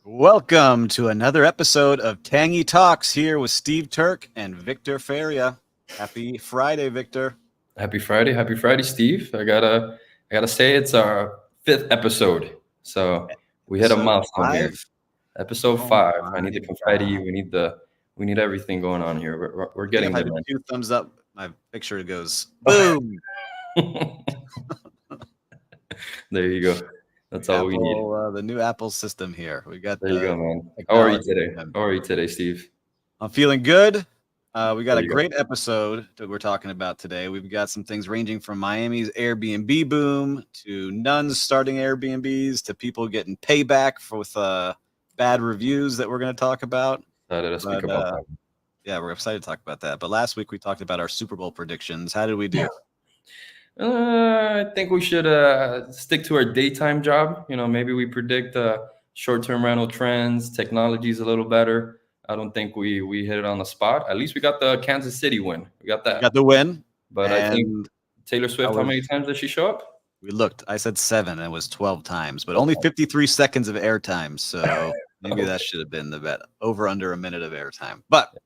Welcome to another episode of Tangy Talks here with Steve Turk and Victor Faria. Happy Friday, Victor. Happy Friday, Steve. I gotta say it's our fifth episode, so we hit a Episode milestone here. 5. Episode Oh five. I need my the confetti. God. We need everything going on here. We're I think if getting I there, do man. 2 thumbs up, my picture goes boom. There you go. That's all we need. The new Apple system here. We got There you the go, man. How are you technology. today? How are you today, Steve? I'm feeling good. We got There a you go. great episode that we're talking about today. We've got some things ranging from Miami's Airbnb boom to nuns starting Airbnbs to people getting payback for with bad reviews that we're going to talk about. Excited to speak But about that. yeah, we're excited to talk about that. But last week we talked about our Super Bowl predictions. How did we do? I think we should stick to our daytime job. Maybe we predict short-term rental trends, technology's a little better. I don't think we hit it on the spot. At least we got the Kansas City win. We got We got that. the win, But I think and Taylor I Swift, how was many times did she show up? we looked. I said 7, and it was 12 times, but only Okay. 53 seconds of airtime. So maybe that should have been the bet. Over under a minute of airtime. But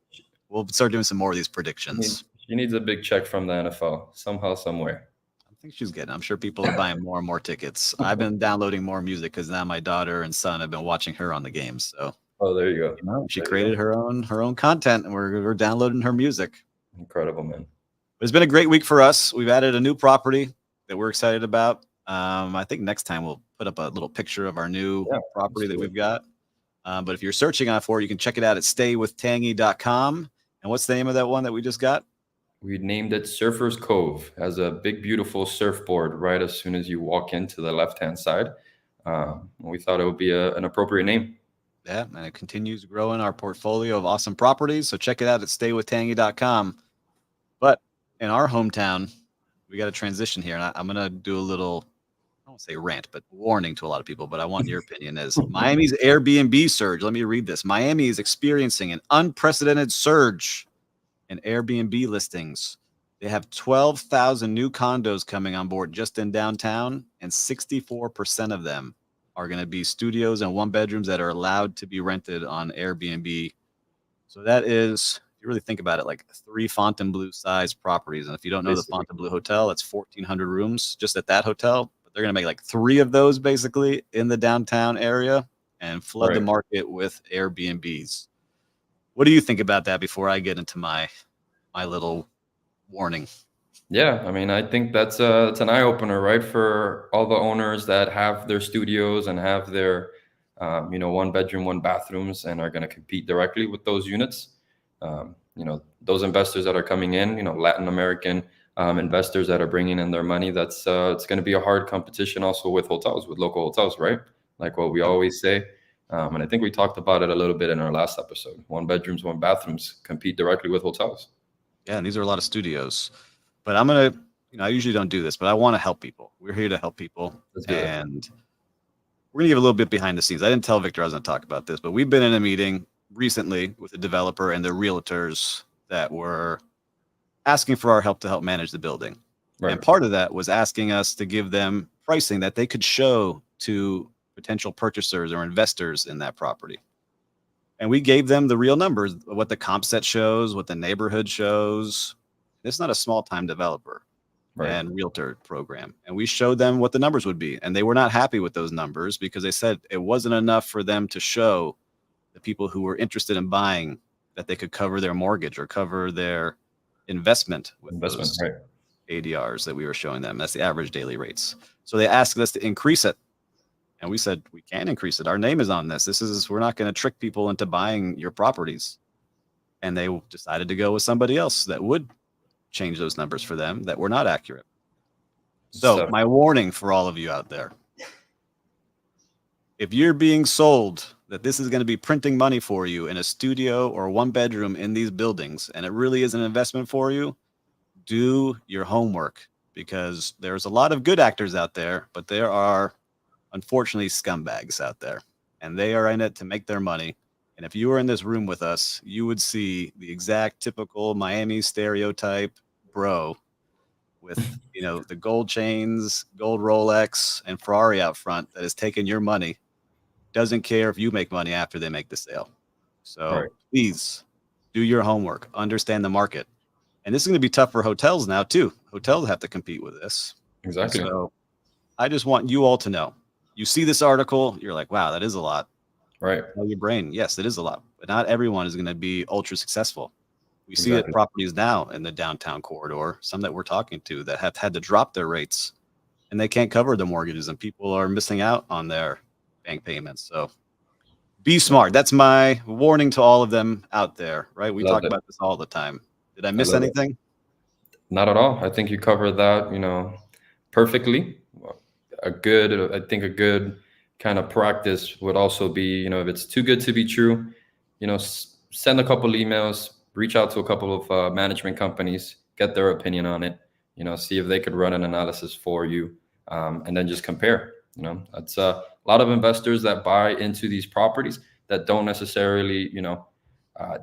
we'll start doing some more of these predictions. She needs a big check from the NFL somehow, somewhere. I think she's getting. I'm sure people are buying more and more tickets. I've been downloading more music because now my daughter and son have been watching her on the games. So Oh, there you go. she There you go. created her own content, and we're downloading her music. Incredible, man. But it's been a great week for us. We've added a new property that we're excited about. I think next time we'll put up a little picture of our new Yeah, property that absolutely. we've got. But if you're searching on for it, you can check it out at staywithtangy.com. And what's the name of that one that we just got? We named it Surfer's Cove. Has a big, beautiful surfboard right as soon as you walk into the left-hand side. We thought it would be an appropriate name. Yeah, and it continues growing our portfolio of awesome properties. So check it out at staywithtangy.com. But in our hometown, we got a transition here. And I'm going to do a little, I won't say rant, but warning to a lot of people. But I want your opinion as Miami's Airbnb surge. Let me read this. Miami is experiencing an unprecedented surge in Airbnb listings. They have 12,000 new condos coming on board just in downtown, and 64% of them are going to be studios and one bedrooms that are allowed to be rented on Airbnb. So that is, if you really think about it, like 3 Fontainebleau size properties. And if you don't know the Basically. Fontainebleau Hotel, it's 1,400 rooms just at that hotel. But they're going to make like 3 of those basically in the downtown area and flood the Right. market with Airbnbs. What do you think about that before I get into my little warning? Yeah, I mean, I think that's it's an eye opener, right, for all the owners that have their studios and have their, one bedroom, one bathrooms, and are going to compete directly with those units. Those investors that are coming in, Latin American investors that are bringing in their money. That's it's going to be a hard competition also with hotels, with local hotels, right? Like what we always say. And I think we talked about it a little bit in our last episode. One bedrooms, one bathrooms compete directly with hotels. Yeah, and these are a lot of studios. But I'm gonna, I usually don't do this, but I want to help people. We're here to help people, Let's do it. and we're gonna give a little bit behind the scenes. I didn't tell Victor I was gonna talk about this, but we've been in a meeting recently with a developer and the realtors that were asking for our help to help manage the building. Right. And part of that was asking us to give them pricing that they could show to potential purchasers or investors in that property. And we gave them the real numbers, what the comp set shows, what the neighborhood shows. It's not a small time developer Right. and realtor program. And we showed them what the numbers would be. And they were not happy with those numbers because they said it wasn't enough for them to show the people who were interested in buying that they could cover their mortgage or cover their investment with Investment, those right. ADRs that we were showing them. That's the average daily rates. So they asked us to increase it. And we said, we can increase it. Our name is on this. We're not going to trick people into buying your properties. And they decided to go with somebody else that would change those numbers for them that were not accurate. So my warning for all of you out there, if you're being sold that this is going to be printing money for you in a studio or one bedroom in these buildings, and it really is an investment for you, do your homework, because there's a lot of good actors out there, but there are unfortunately scumbags out there, and they are in it to make their money. And if you were in this room with us, you would see the exact typical Miami stereotype bro with, the gold chains, gold Rolex, and Ferrari out front that has taken your money doesn't care if you make money after they make the sale. Right. So please do your homework, understand the market. And this is going to be tough for hotels now too. Hotels have to compete with this. And Exactly. so I just want you all to know. You see this article, you're like, wow, that is a lot. Right. Tell your brain, yes, it is a lot. But not everyone is going to be ultra successful. We see it Exactly. properties now in the downtown corridor, some that we're talking to that have had to drop their rates and they can't cover the mortgages and people are missing out on their bank payments. So be smart. That's my warning to all of them out there, right? We Love talk it. about this all the time. Did I I miss love it. anything? Not at all. I think you covered that, perfectly. I think a good kind of practice would also be, if it's too good to be true, send a couple emails, reach out to a couple of management companies, get their opinion on it, see if they could run an analysis for you, and then just compare. That's a lot of investors that buy into these properties that don't necessarily,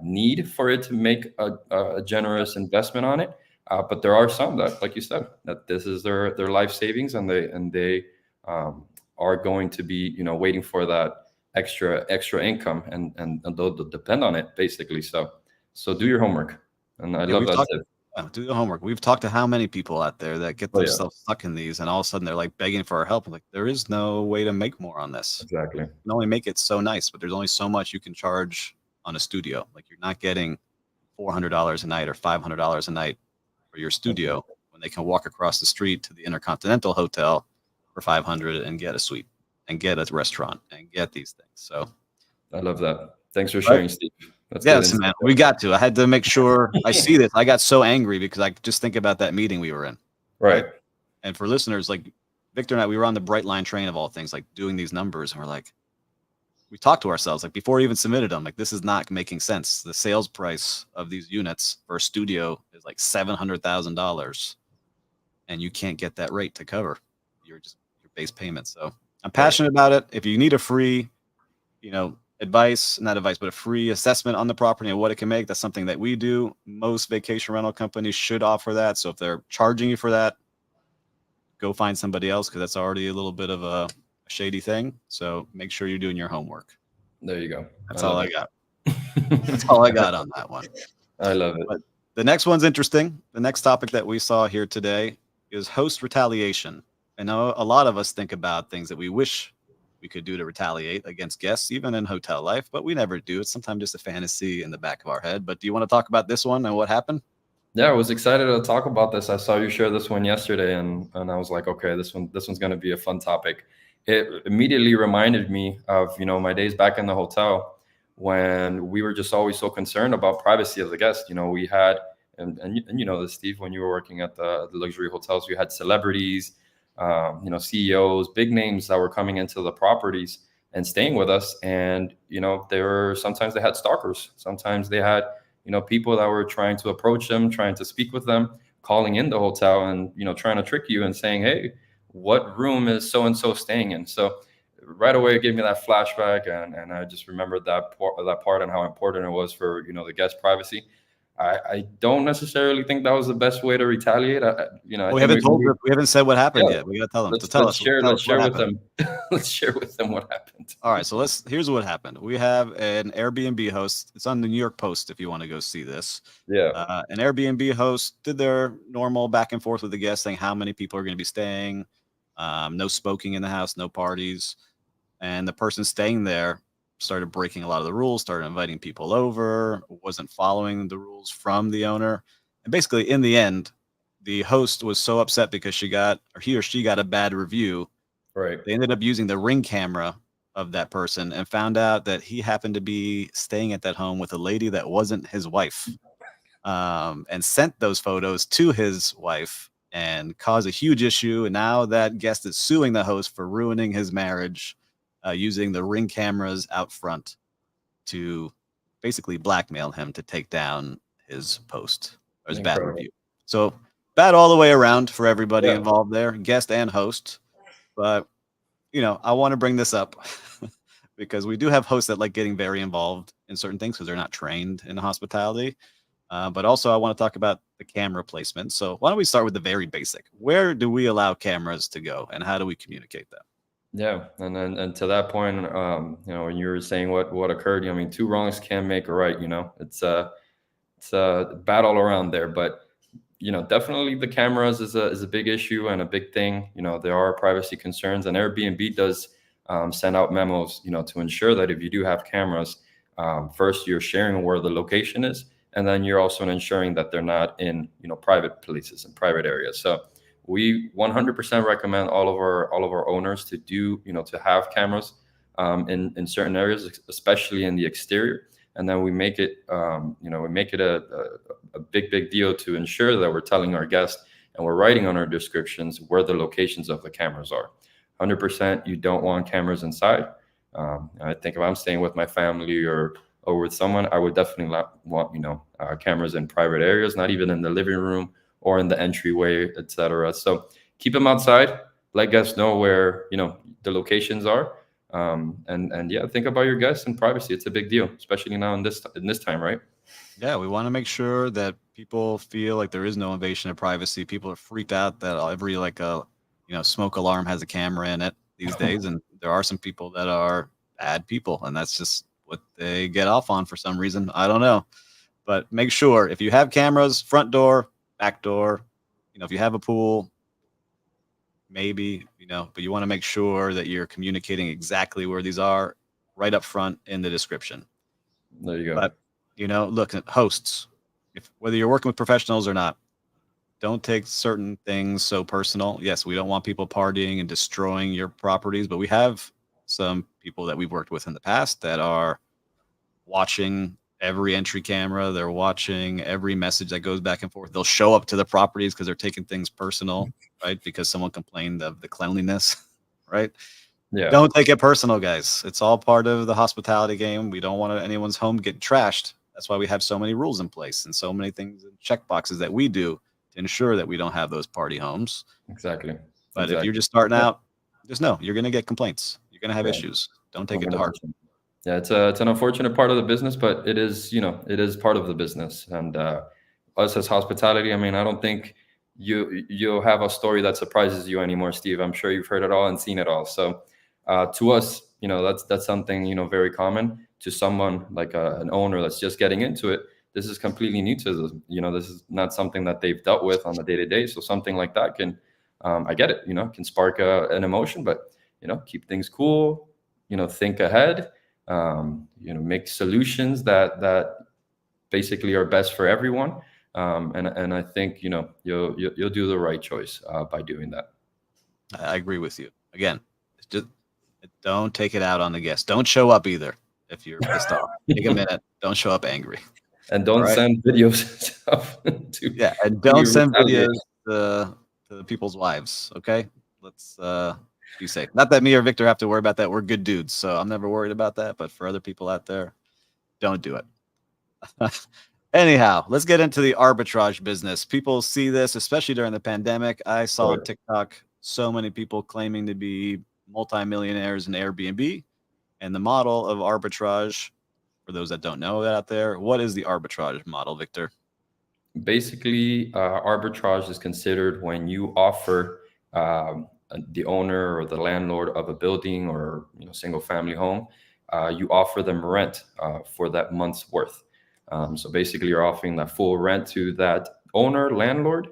need for it to make a generous investment on it. But there are some that, like you said, that this is their life savings, and they are going to be, waiting for that extra income, and they'll depend on it basically. So do your homework, and I Yeah, love we've that talked. tip. Do the homework. We've talked to how many people out there that get Oh yeah, themselves stuck in these, and all of a sudden they're like begging for our help. Like there is no way to make more on this. exactly. You can only make it so nice, but there's only so much you can charge on a studio. Like you're not getting $400 a night or $500 a night for your studio when they can walk across the street to the Intercontinental Hotel for 500 and get a suite and get a restaurant and get these things. So, I love that. Thanks for right. sharing, Steve. That's good Yes, insight man. We got to. I had to make sure I see this. I got so angry because I just think about that meeting we were in, right. right? And for listeners, like Victor and I, we were on the Bright Line train of all things, like doing these numbers, and we're like, we talked to ourselves, like before we even submitted them, like this is not making sense. The sales price of these units for a studio is like $700,000, and you can't get that rate to cover your base payment. So I'm Right. passionate about it. If you need a free, not advice, but a free assessment on the property and what it can make, that's something that we do. Most vacation rental companies should offer that. So if they're charging you for that, go find somebody else because that's already a little bit of a shady thing. So make sure you're doing your homework. There you go. That's I all love I it. got. That's all I got on that one. I love it. But the next one's interesting. The next topic that we saw here today is host retaliation. I know a lot of us think about things that we wish we could do to retaliate against guests, even in hotel life, but we never do. It's sometimes just a fantasy in the back of our head. But do you want to talk about this one and what happened? Yeah, I was excited to talk about this. I saw you share this one yesterday, and I was like, okay, this one's going to be a fun topic. It immediately reminded me of my days back in the hotel when we were just always so concerned about privacy of the guest. We had and you know this, Steve, when you were working at the luxury hotels, you had celebrities, CEOs, big names that were coming into the properties and staying with us, and sometimes they had stalkers, sometimes they had people that were trying to approach them, trying to speak with them, calling in the hotel and, trying to trick you and saying, hey, what room is so-and-so staying in? So right away, it gave me that flashback. And I just remembered that part and how important it was for, the guest privacy. I don't necessarily think that was the best way to retaliate. I We think haven't told. We haven't said what happened yeah, yet. We got to tell them. So let's tell us. share Tell let's us what share with happened. them. Let's share with them what happened. All right. So here's what happened. We have an Airbnb host. It's on the New York Post if you want to go see this. Yeah. An Airbnb host did their normal back and forth with the guests, saying how many people are going to be staying, no smoking in the house, no parties. And the person staying there started breaking a lot of the rules, started inviting people over, wasn't following the rules from the owner. And basically, in the end, the host was so upset because he or she got a bad review. Right. They ended up using the Ring camera of that person and found out that he happened to be staying at that home with a lady that wasn't his wife, and sent those photos to his wife and caused a huge issue. And now that guest is suing the host for ruining his marriage, using the Ring cameras out front to basically blackmail him to take down his post or his bad Incredible. review. So bad all the way around for everybody Yeah. involved there, guest and host. But I want to bring this up because we do have hosts that like getting very involved in certain things because they're not trained in hospitality. But also I want to talk about the camera placement. So why don't we start with the very basic? Where do we allow cameras to go and how do we communicate that? Yeah, and to that point, when you were saying what occurred, I mean, two wrongs can't make a right. It's a battle around there, but definitely the cameras is a big issue and a big thing. There are privacy concerns, and Airbnb does send out memos, to ensure that if you do have cameras, first you're sharing where the location is, and then you're also ensuring that they're not in private places and private areas. So we 100% recommend all of our owners to do to have cameras in certain areas, especially in the exterior, and then we make it a big deal to ensure that we're telling our guests and we're writing on our descriptions where the locations of the cameras are. 100%, you don't want cameras inside. I think if I'm staying with my family or with someone, I would definitely not want cameras in private areas, not even in the living room or in the entryway, etc. So keep them outside. Let guests know where the locations are. And yeah, think about your guests and privacy. It's a big deal, especially now in this time, right? Yeah, we want to make sure that people feel like there is no invasion of privacy. People are freaked out that every like a smoke alarm has a camera in it these days, and there are some people that are bad people, and that's just what they get off on for some reason. I don't know, but make sure if you have cameras, front door, back door, if you have a pool, maybe but you want to make sure that you're communicating exactly where these are right up front in the description. There you go. But look at hosts. If whether you're working with professionals or not, don't take certain things so personal. Yes, we don't want people partying and destroying your properties, but we have some people that we've worked with in the past that are watching every entry camera. They're watching every message that goes back and forth. They'll show up to the properties because they're taking things personal, right? Because someone complained of the cleanliness, right? Yeah, Don't take it personal, guys. It's all part of the hospitality game. We don't want anyone's home get trashed. That's why we have so many rules in place and so many things and check boxes that we do to ensure that we don't have those party homes. exactly. But if you're Exactly. just starting Yeah, out, just know you're going to get complaints. You're going to have yeah, issues. Don't take it to heart. 100%. Yeah, it's an unfortunate part of the business, but it is part of the business. And us as hospitality, I mean, I don't think you'll have a story that surprises you anymore, Steve. I'm sure you've heard it all and seen it all. So to us, that's something very common. To someone like an owner that's just getting into it, this is completely new to them. This is not something that they've dealt with on the day to day. So something like that can, I get it. Can spark an emotion, but keep things cool. Think ahead. Make solutions that basically are best for everyone. And I think you'll do the right choice by doing that. I agree with you. Again, it's just don't take it out on the guests. Don't show up either if you're pissed off. Take a minute. Don't show up angry. And All don't right. send videos and stuff to Yeah, and to don't send retaliate. videos to the people's wives. Okay, let's be safe. Not that me or Victor have to worry about that. We're good dudes, so I'm never worried about that. But for other people out there, don't do it. Anyhow, let's get into the arbitrage business. People see this, especially during the pandemic. I saw Oh, on TikTok so many people claiming to be multimillionaires in Airbnb, and the model of arbitrage. For those that don't know that out there, what is the arbitrage model, Victor? basically, arbitrage is considered when you offer the owner or the landlord of a building or single family home, you offer them rent for that month's worth. So basically, you're offering that full rent to that owner landlord,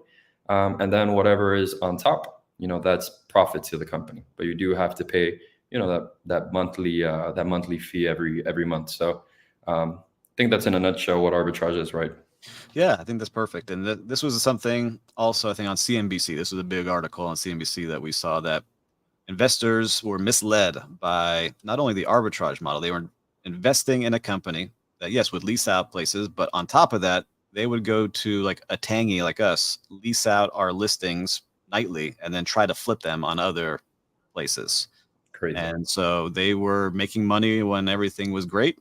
and then whatever is on top, that's profit to the company. But you do have to pay that monthly fee every month. So I think that's in a nutshell what arbitrage is, right? Yeah, I think that's perfect. And this was something also, I think, on CNBC. This was a big article on CNBC that we saw that investors were misled by not only the arbitrage model, they were investing in a company that, yes, would lease out places, but on top of that, they would go to like a Tangy like us, lease out our listings nightly, and then try to flip them on other places. Crazy. And so they were making money when everything was great.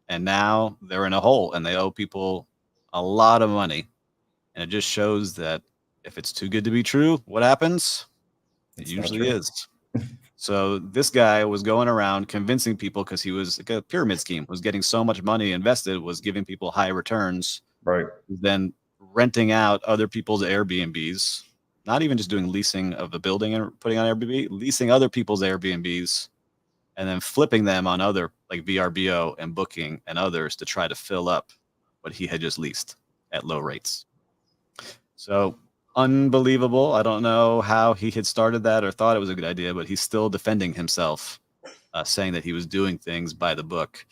And now they're in a hole and they owe people a lot of money. And it just shows that if it's too good to be true, what happens? It It's not usually true. is. So this guy was going around convincing people because he was like a pyramid scheme, was getting so much money invested, was giving people high returns, Right. then renting out other people's Airbnbs not even just doing leasing of the building and putting on Airbnb, leasing other people's Airbnbs and then flipping them on other like VRBO and Booking and others to try to fill up what he had just leased at low rates. So unbelievable. I don't know how he had started that or thought it was a good idea, but he's still defending himself, saying that he was doing things by the book.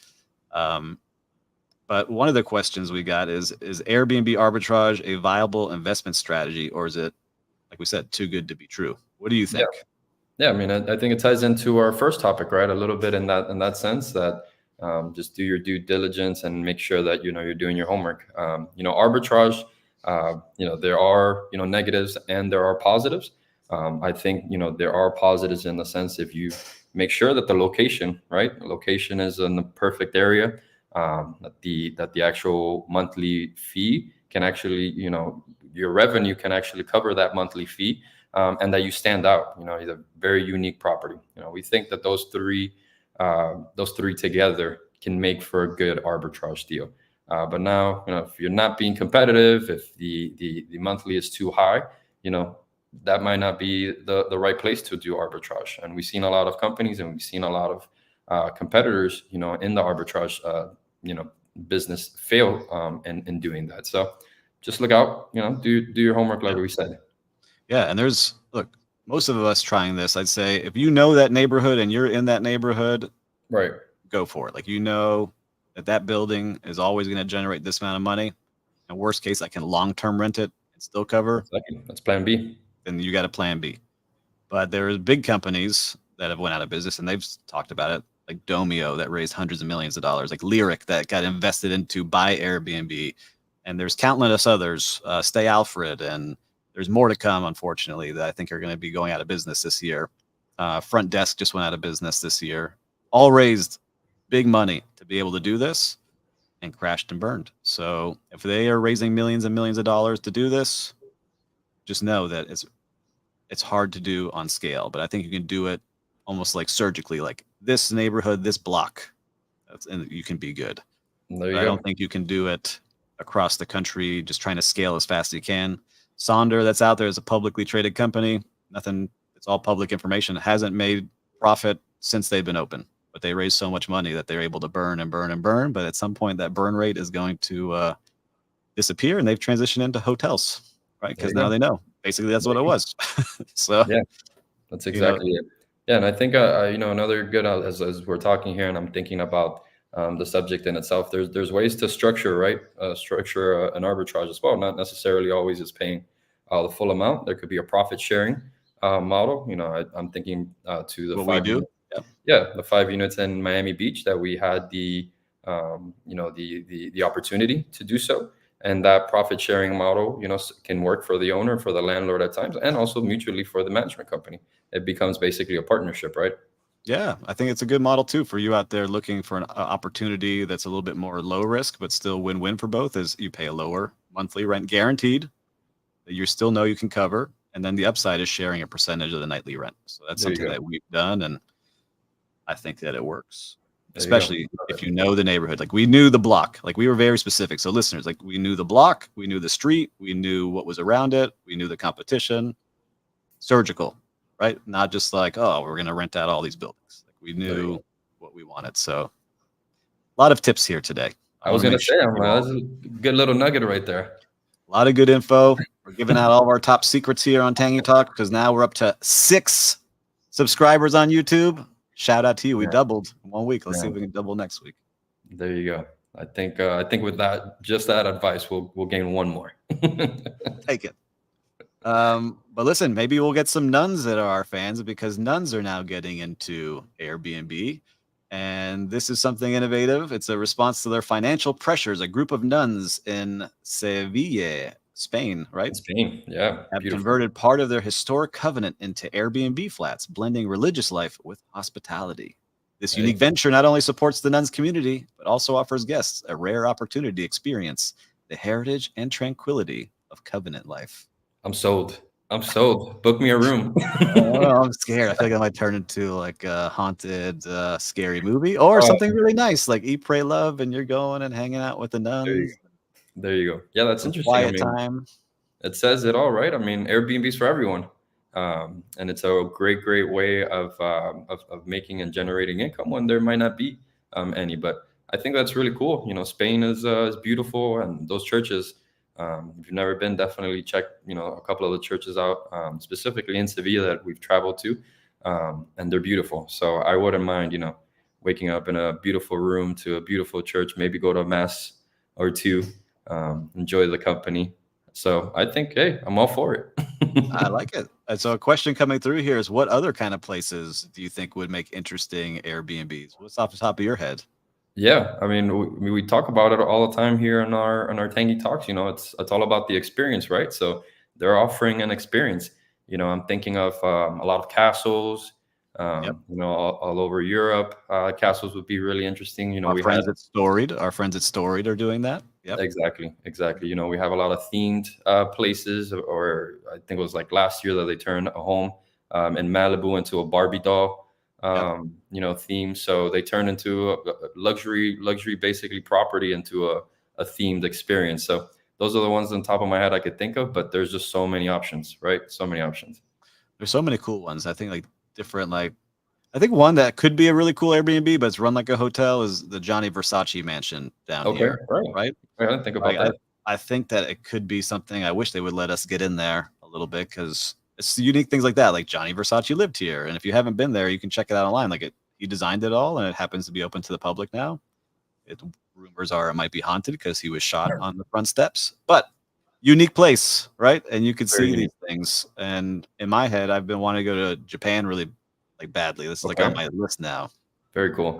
But one of the questions we got is Airbnb arbitrage a viable investment strategy, or is it, like we said, too good to be true? What do you think? Yeah, I mean, I think it ties into our first topic, right? A little bit in that sense that just do your due diligence and make sure that you're doing your homework. Arbitrage, there are negatives and there are positives. I think there are positives in the sense if you make sure that the location, right, the location is in the perfect area, that the actual monthly fee can actually your revenue can actually cover that monthly fee. And that you stand out. It's a very unique property. We think that those three together can make for a good arbitrage deal. But now, if you're not being competitive, if the monthly is too high, that might not be the right place to do arbitrage. And we've seen a lot of companies and we've seen a lot of competitors, in the arbitrage, business fail in doing that. So just look out. Do your homework, like we said. Yeah, and look, most of us trying this, I'd say if you know that neighborhood and you're in that neighborhood, right, go for it. Like that building is always going to generate this amount of money. And worst case, I can long-term rent it and still cover. That's plan B. Then you got a plan B. But there's big companies that have went out of business, and they've talked about it, like Domio that raised hundreds of millions of dollars, like Lyric that got invested into by Airbnb, and there's countless others, Stay Alfred, and there's more to come, unfortunately, that I think are going to be going out of business this year. Front Desk just went out of business this year. All raised big money to be able to do this and crashed and burned. So if they are raising millions and millions of dollars to do this, just know that it's hard to do on scale. But I think you can do it almost like surgically, like this neighborhood, this block, and you can be good. I don't think you can do it across the country, just trying to scale as fast as you can. Sonder that's out there is a publicly traded company. Nothing, it's all public information. It hasn't made profit since they've been open, but they raised so much money that they're able to burn and burn and burn. But at some point that burn rate is going to disappear, and they've transitioned into hotels, right? Because now they know basically that's what it was. So yeah, that's exactly it. Yeah. And I think, another good, as we're talking here and I'm thinking about the subject in itself, there's ways to structure, right? Structure an arbitrage as well. Not necessarily always is paying the full amount. There could be a profit sharing model. I'm thinking to the what 5 we do. The 5 units in Miami Beach that we had the opportunity to do so. And that profit sharing model, can work for the owner, for the landlord at times, and also mutually for the management company. It becomes basically a partnership, right? Yeah, I think it's a good model too for you out there looking for an opportunity that's a little bit more low risk, but still win-win for both. Is you pay a lower monthly rent guaranteed that you still know you can cover, and then the upside is sharing a percentage of the nightly rent. So that's something that we've done, and I think that it works. Especially if you know the neighborhood. Like we knew the block, like we were very specific. So listeners, like we knew the block, we knew the street, we knew what was around it, we knew the competition. Surgical, right? Not just like, oh, we're going to rent out all these buildings. Like we knew what we wanted. So a lot of tips here today. I was going to say, that's a good little nugget right there. A lot of good info. We're giving out all of our top secrets here on Tangy Talk because now we're up to 6 subscribers on YouTube. Shout out to you. We doubled in 1 week. Let's see if we can double next week. There you go. I think with that advice, we'll gain 1 more. Take it. But listen, maybe we'll get some nuns that are our fans because nuns are now getting into Airbnb. And this is something innovative. It's a response to their financial pressures. A group of nuns in Sevilla, Spain, right? Spain, yeah. Have converted part of their historic covenant into Airbnb flats, blending religious life with hospitality. This unique venture not only supports the nuns community, but also offers guests a rare opportunity to experience the heritage and tranquility of covenant life. I'm sold. Book me a room. I'm scared. I feel like I might turn into like a haunted, scary movie or something really nice like Eat, Pray, Love, and you're going and hanging out with the nuns. There you go. Yeah, that's interesting. Quiet time. It says it all, right? I mean, Airbnb's for everyone, and it's a great way of making and generating income when there might not be any. But I think that's really cool. You know, Spain is beautiful, and those churches. If you've never been, definitely check a couple of the churches out, specifically in Sevilla that we've traveled to, and they're beautiful. So I wouldn't mind waking up in a beautiful room to a beautiful church, maybe go to a mass or two, enjoy the company. So I think, hey, I'm all for I it. like it. And so a question coming through here is, what other kind of places do you think would make interesting Airbnbs? What's off the top of your head? Yeah, I mean, we talk about it all the time here in our Tangy talks. It's all about the experience, right? So they're offering an experience. I'm thinking of a lot of castles. Yep. All over Europe, castles would be really interesting. Our We had friends at Storied are doing that. Yep. exactly. We have a lot of themed places, or I think it was like last year that they turned a home in Malibu into a Barbie doll, Yep. theme. So they turned into a luxury basically property into a themed experience. So those are the ones on top of my head I could think of, but there's just so many options, right? So many options. There's so many cool ones. I think I think one that could be a really cool Airbnb, but it's run like a hotel, is the Johnny Versace mansion down Okay, here, right. right? I didn't think about Like that. I think that it could be something. I wish they would let us get in there a little bit, because it's unique things like that. Like Johnny Versace lived here, and if you haven't been there, you can check it out online. He designed it all, and it happens to be open to the public now. Rumors are it might be haunted because he was shot on the front steps, but unique place, right? And you could Very see unique. these things. And in my head, I've been wanting to go to Japan really like badly. This is like on Okay, my list now. very cool.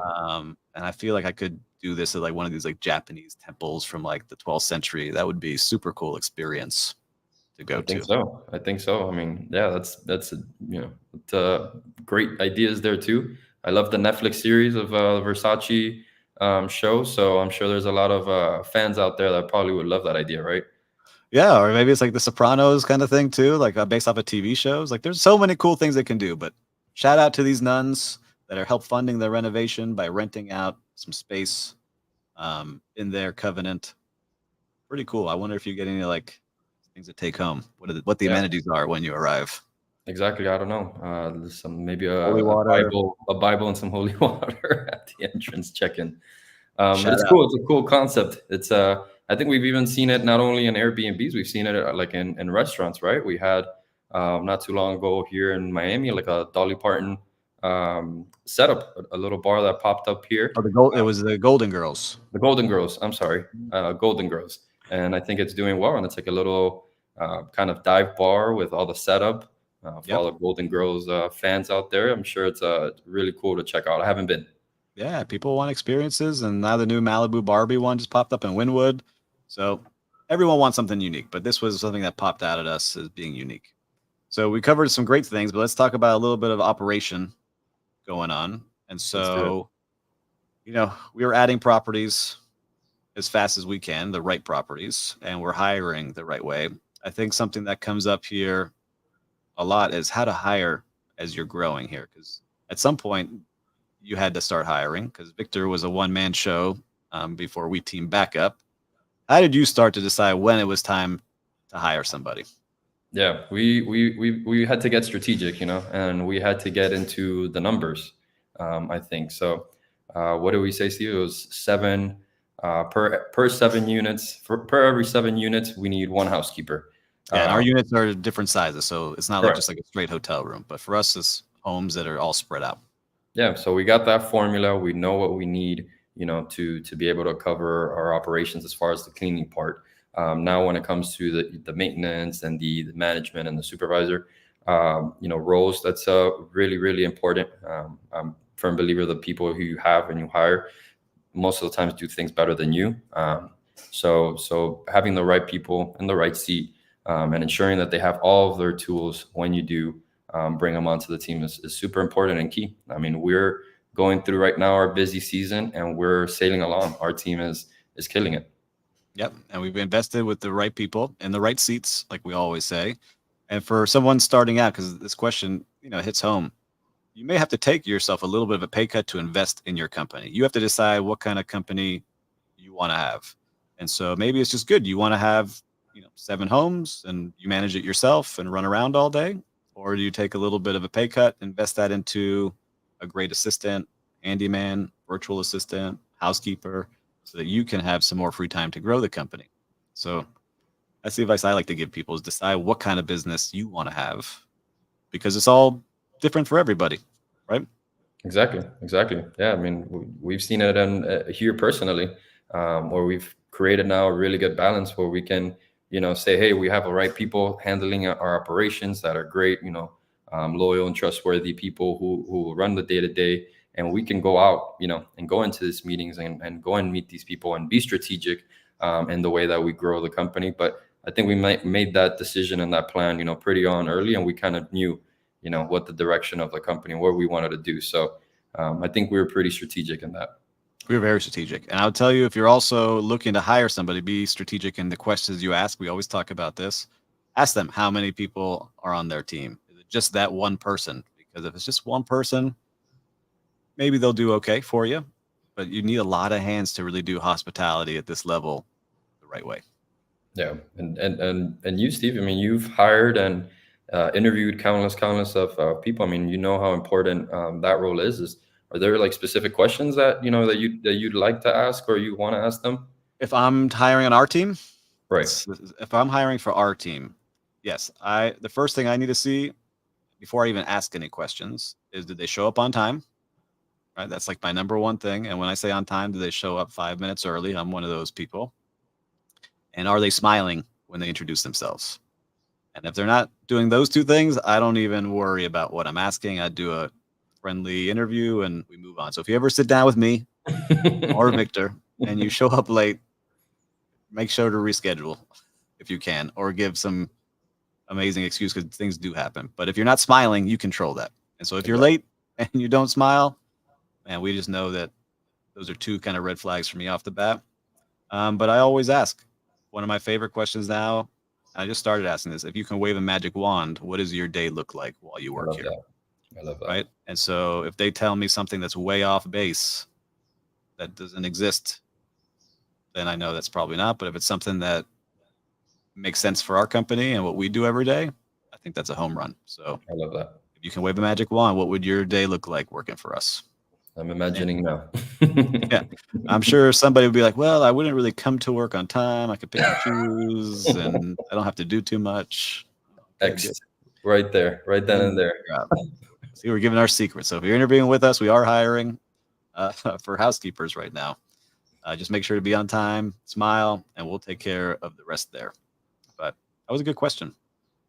And I feel like I could do this at like one of these like Japanese temples from like the 12th century. That would be super cool experience to I go think to. so. I think so. I mean, yeah, that's great ideas there too. I love the Netflix series of Versace show, so I'm sure there's a lot of fans out there that probably would love that idea, right? Yeah, or maybe it's like the Sopranos kind of thing too, like based off of TV shows. Like there's so many cool things they can do. But shout out to these nuns that are help funding their renovation by renting out some space in their covenant. Pretty cool. I wonder if you get any like things to take home. What the Yeah, amenities are when you arrive. exactly. I don't know. There's some maybe Holy water. A Bible, and some holy water at the entrance check-in. But Shout it's out. cool. It's a cool concept. I think we've even seen it not only in Airbnbs, we've seen it like in restaurants, right? We had not too long ago here in Miami, like a Dolly Parton setup, a little bar that popped up here. Oh, the gold. It was the Golden Girls. The Golden Girls. I'm sorry, Golden Girls, and I think it's doing well. And it's like a little kind of dive bar with all the setup for Yep. all the Golden Girls fans out there. I'm sure it's really cool to check out. I haven't been. Yeah, people want experiences, and now the new Malibu Barbie one just popped up in Wynwood. So everyone wants something unique, but this was something that popped out at us as being unique. So we covered some great things, but let's talk about a little bit of operation going on. And Let's do it. so, we are adding properties as fast as we can, the right properties, and we're hiring the right way. I think something that comes up here a lot is how to hire as you're growing here, because at some point you had to start hiring because Victor was a one-man show before we teamed back up. How did you start to decide when it was time to hire somebody? Yeah, we had to get strategic, and we had to get into the numbers. I think so. What do we say, Steve? It was seven per 7 units. Per every 7 units, we need one housekeeper. Yeah, and our Um, units are different sizes, so it's not like correct. just like a straight hotel room. But for us, it's homes that are all spread out. Yeah, so we got that formula. We know what we need, to be able to cover our operations as far as the cleaning part. Now, when it comes to the maintenance and the management and the supervisor, roles, that's really important. I'm a firm believer that people who you have and you hire most of the times do things better than you. So having the right people in the right seat, and ensuring that they have all of their tools when you do bring them onto the team is super important and key. I mean, we're going through right now our busy season and we're sailing along. Our team is killing it. Yep, and we've invested with the right people in the right seats, like we always say. And for someone starting out, because this question, hits home, you may have to take yourself a little bit of a pay cut to invest in your company. You have to decide what kind of company you want to have. And so maybe it's just good. You want to have 7 homes and you manage it yourself and run around all day? Or do you take a little bit of a pay cut, invest that into a great assistant, handyman, virtual assistant, housekeeper, so that you can have some more free time to grow the company? So that's the advice I like to give people, is decide what kind of business you want to have, because it's all different for everybody, right? Exactly. Yeah, I mean, we've seen it in here personally, where we've created now a really good balance where we can, say, hey, we have the right people handling our operations that are great, loyal and trustworthy people who run the day to day, and we can go out, and go into these meetings and go and meet these people and be strategic in the way that we grow the company. But I think we made that decision and that plan, pretty on early, and we kind of knew what the direction of the company and what we wanted to do. So I think we were pretty strategic in that. We're very strategic. And I'll tell you, if you're also looking to hire somebody, be strategic in the questions you ask. We always talk about this. Ask them how many people are on their team. Is it just that one person? Because if it's just one person, maybe they'll do okay for you. But you need a lot of hands to really do hospitality at this level the right way. Yeah, and you, Steve. I mean, you've hired and interviewed countless of people. I mean, you know how important that role is. Are there like specific questions that you'd like to ask or you want to ask them? If I'm hiring on our team, Right. if I'm hiring for our team, yes, the first thing I need to see before I even ask any questions is, did they show up on time? Right, that's like my number one thing. And when I say on time, do they show up 5 minutes early? I'm one of those people. And are they smiling when they introduce themselves? And if they're not doing those two things, I don't even worry about what I'm asking. I do a friendly interview and we move on. So if you ever sit down with me or Victor and you show up late, make sure to reschedule if you can, or give some amazing excuse, because things do happen. But if you're not smiling, you control that. And so if you're late and you don't smile, man, we just know that those are two kind of red flags for me off the bat. But I always ask, one of my favorite questions now, I just started asking this: if you can wave a magic wand, what does your day look like while you work here? I love that. Right. And so if they tell me something that's way off base, that doesn't exist, then I know that's probably not. But if it's something that makes sense for our company and what we do every day, I think that's a home run. So I love that. If you can wave a magic wand, what would your day look like working for us? I'm imagining now. Yeah. I'm sure somebody would be like, well, I wouldn't really come to work on time. I could pick and choose and I don't have to do too much. X, right there, right then and there. See, we're giving our secrets. So if you're interviewing with us, we are hiring for housekeepers right now. Just make sure to be on time, smile, and we'll take care of the rest there. But that was a good question.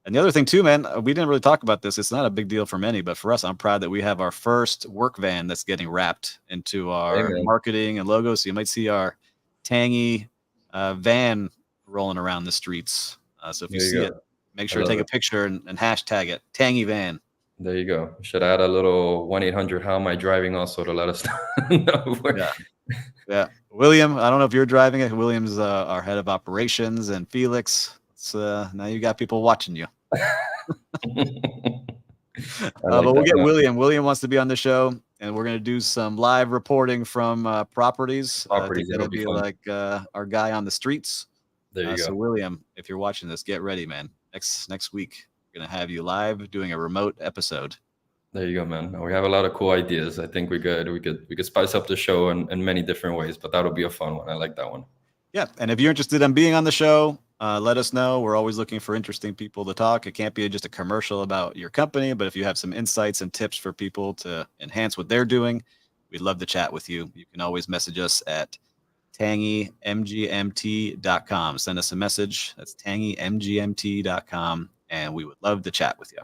And the other thing too, man, we didn't really talk about this. It's not a big deal for many, but for us, I'm proud that we have our first work van that's getting wrapped into our marketing and logo. So you might see our Tangy van rolling around the streets. So if you see it, make sure to take a picture and hashtag it, Tangy van. There you go. Should add a little 1-800 how am I driving also to let us know. Yeah. William, I don't know if you're driving it. William's our head of operations, and Felix. Now you got people watching you. But we'll get William. William wants to be on the show, and we're going to do some live reporting from properties. It'll be like our guy on the streets. There you go. So William, if you're watching this, get ready, man. Next week, we're going to have you live doing a remote episode. There you go, man. We have a lot of cool ideas. I think we could spice up the show in many different ways, but that'll be a fun one. I like that one. Yeah, and if you're interested in being on the show, let us know. We're always looking for interesting people to talk. It can't be just a commercial about your company, but if you have some insights and tips for people to enhance what they're doing, we'd love to chat with you. You can always message us at tangymgmt.com. Send us a message. That's tangymgmt.com, and we would love to chat with you.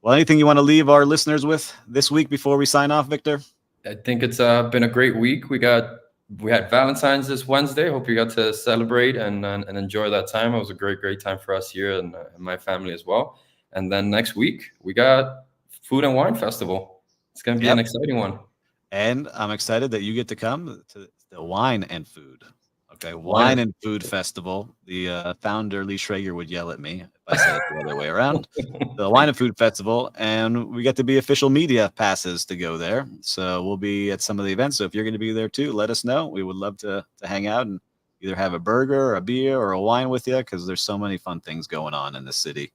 Well, anything you want to leave our listeners with this week before we sign off, Victor? I think it's been a great week. We had Valentine's this Wednesday. Hope you got to celebrate and enjoy that time. It was a great time for us here and my family as well. And then next week we got Food and Wine Festival. It's going to be an exciting one. And I'm excited that you get to come to the Wine and Food. Okay, Wine and Food Festival. The founder, Lee Schrager, would yell at me if I said it the other way around. The Wine and Food Festival, and we get to be official media passes to go there. So we'll be at some of the events. So if you're going to be there too, let us know. We would love to hang out and either have a burger or a beer or a wine with you, because there's so many fun things going on in the city.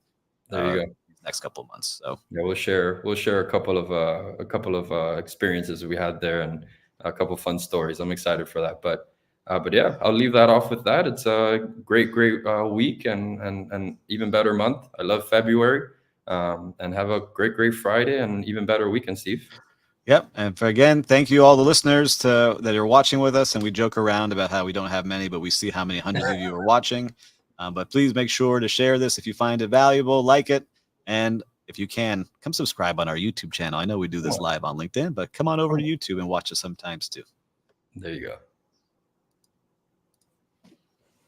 There you go. These next couple of months. So yeah, we'll share a couple of experiences we had there and a couple of fun stories. I'm excited for that. But yeah, I'll leave that off with that. It's a great week and even better month. I love February. And have a great Friday and even better weekend, Steve. yep. And again, thank you all the listeners that are watching with us. And we joke around about how we don't have many, but we see how many hundreds of you are watching. But please make sure to share this if you find it valuable, like it, and if you can, come subscribe on our YouTube channel. I know we do this live on LinkedIn, but come on over to YouTube and watch us sometimes too. There you go.